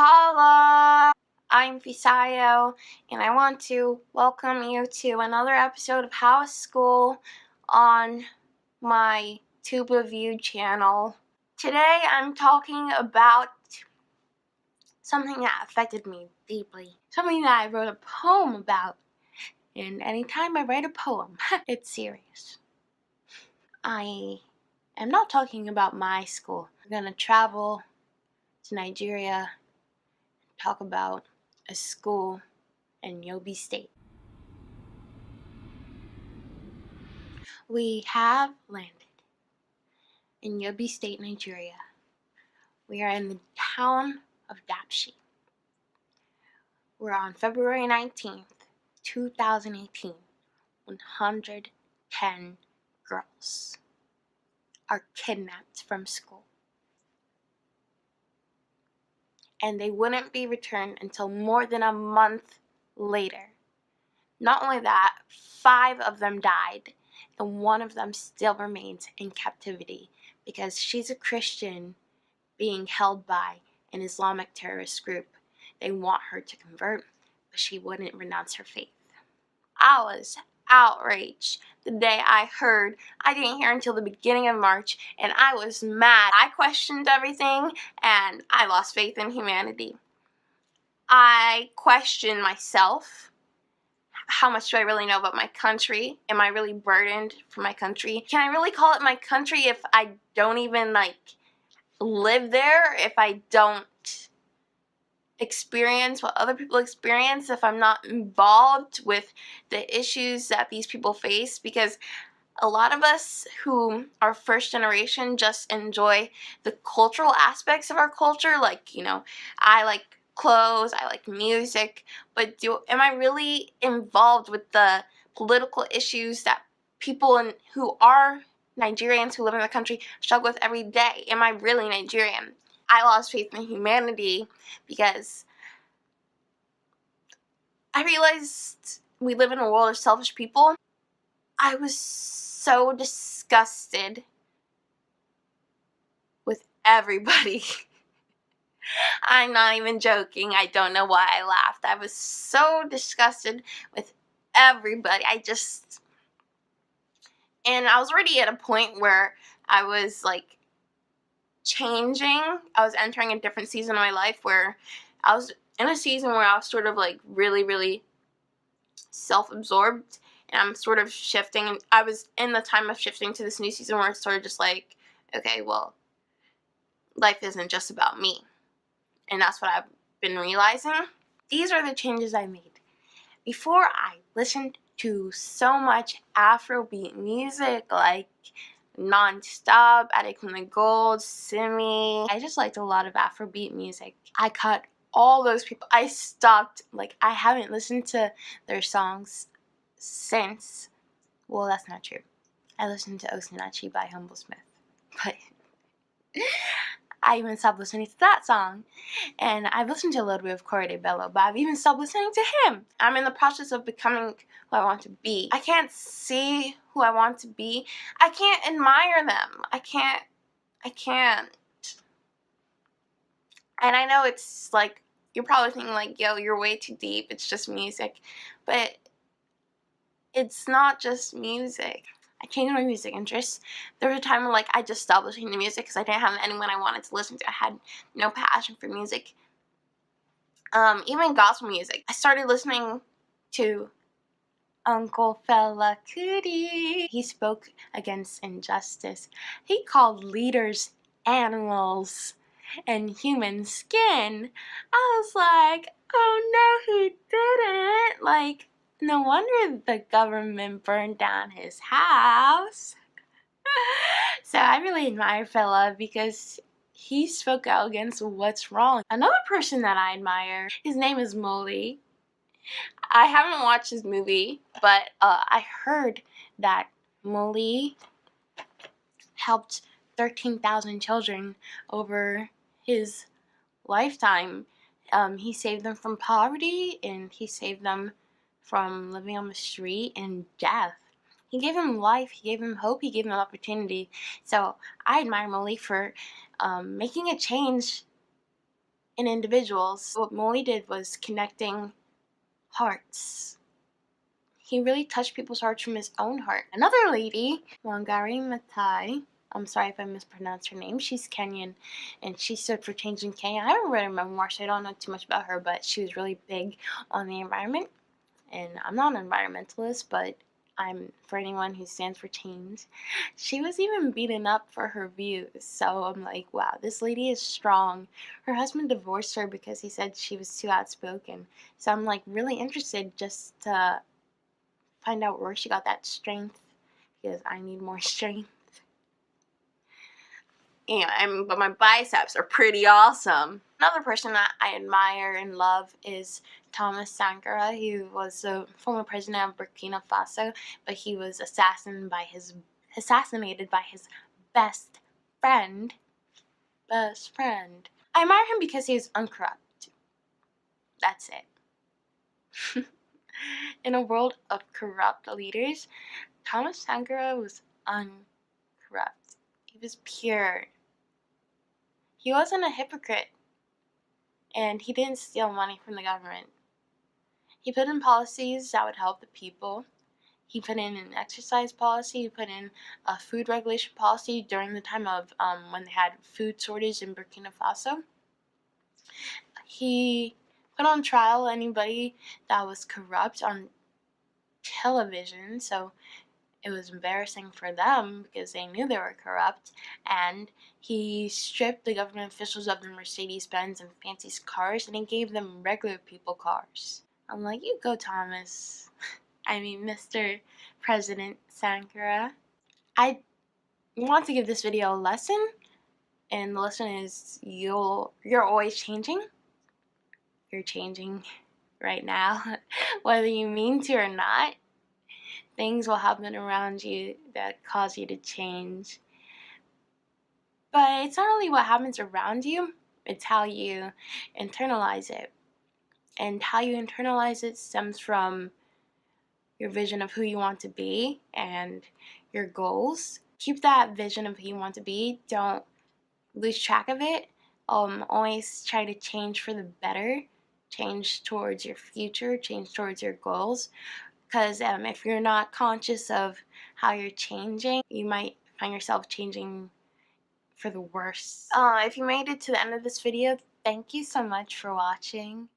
Holla! I'm Fisayo, and I want to welcome you to another episode of House School on my Tuba View channel. Today I'm talking about something that affected me deeply, something that I wrote a poem about, and anytime I write a poem, it's serious. I am not talking about my school. I'm gonna travel to Nigeria, talk about a school in Yobe State. We have landed in Yobe State, Nigeria. We are in the town of Dapchi. We're on February 19th, 2018. 110 girls are kidnapped from school. And they wouldn't be returned until more than a month later. Not only that, 5 of them died, and 1 of them still remains in captivity because she's a Christian being held by an Islamic terrorist group. They want her to convert, but she wouldn't renounce her faith. I was outraged the day I heard. I didn't hear until the beginning of March, and I was mad. I questioned everything, and I lost faith in humanity. I questioned myself. How much do I really know about my country? Am I really burdened for my country? Can I really call it my country if I don't even live there? If I don't experience what other people experience? If I'm not involved with the issues that these people face? Because a lot of us who are first generation just enjoy the cultural aspects of our culture. I like clothes, I like music, but am I really involved with the political issues that people who are Nigerians who live in the country struggle with every day? Am I really Nigerian? I lost faith in humanity because I realized we live in a world of selfish people. I was so disgusted with everybody. I'm not even joking. I don't know why I laughed. I was so disgusted with everybody. And I was already at a point where I was changing. I was entering a different season of my life where I was in a season where I was sort of really, really self-absorbed, and I'm sort of shifting. And I was in the time of shifting to this new season where it's sort of just okay, well, life isn't just about me. And that's what I've been realizing. These are the changes I made. Before, I listened to so much Afrobeat music, non-stop, Adekunle Gold, Simi. I just liked a lot of Afrobeat music. I cut all those people. I stopped, I haven't listened to their songs since, well, that's not true. I listened to Osinachi by Humble Smith, but I even stopped listening to that song. And I've listened to a little bit of Corey de Bello, but I've even stopped listening to him. I'm in the process of becoming who I want to be. I can't see who I want to be. I can't admire them. I can't. And I know it's you're probably thinking yo, you're way too deep. It's just music. But it's not just music. I changed my music interests. There was a time when I just stopped listening to music because I didn't have anyone I wanted to listen to. I had no passion for music. Even gospel music. I started listening to Uncle Fela Kuti. He spoke against injustice. He called leaders animals and human skin. I was like, oh no, he didn't. No wonder the government burned down his house. So I really admire Fela because he spoke out against what's wrong. Another person that I admire, his name is Mully. I haven't watched his movie, but I heard that Mully helped 13,000 children over his lifetime. He saved them from poverty, and he saved them from living on the street and death. He gave him life, he gave him hope, he gave him opportunity. So I admire Mully for making a change in individuals. What Mully did was connecting hearts. He really touched people's hearts from his own heart. Another lady, Wangari Maathai, I'm sorry if I mispronounced her name, she's Kenyan, and she stood for change in Kenya. I haven't read her memoir, so I don't know too much about her, but she was really big on the environment. And I'm not an environmentalist, but I'm for anyone who stands for change. She was even beaten up for her views, so I'm like, wow, this lady is strong. Her husband divorced her because he said she was too outspoken. So I'm like really interested just to find out where she got that strength, because I need more strength. Yeah, but my biceps are pretty awesome. Another person that I admire and love is Thomas Sankara. He was the former president of Burkina Faso, but he was assassinated by his best friend. I admire him because he is uncorrupt. That's it. In a world of corrupt leaders, Thomas Sankara was uncorrupt. He was pure. He wasn't a hypocrite, and he didn't steal money from the government. He put in policies that would help the people. He put in an exercise policy. He put in a food regulation policy during the time of when they had food shortage in Burkina Faso. He put on trial anybody that was corrupt on television, so it was embarrassing for them because they knew they were corrupt. And he stripped the government officials of their Mercedes-Benz and fancy cars, and he gave them regular people cars. I'm like, you go, Thomas. I mean, Mr. President Sankara. I want to give this video a lesson, and the lesson is you're always changing. You're changing right now, whether you mean to or not. Things will happen around you that cause you to change. But it's not really what happens around you, it's how you internalize it. And how you internalize it stems from your vision of who you want to be and your goals. Keep that vision of who you want to be. Don't lose track of it. Always try to change for the better. Change towards your future. Change towards your goals. Because if you're not conscious of how you're changing, you might find yourself changing for the worse. If you made it to the end of this video, thank you so much for watching.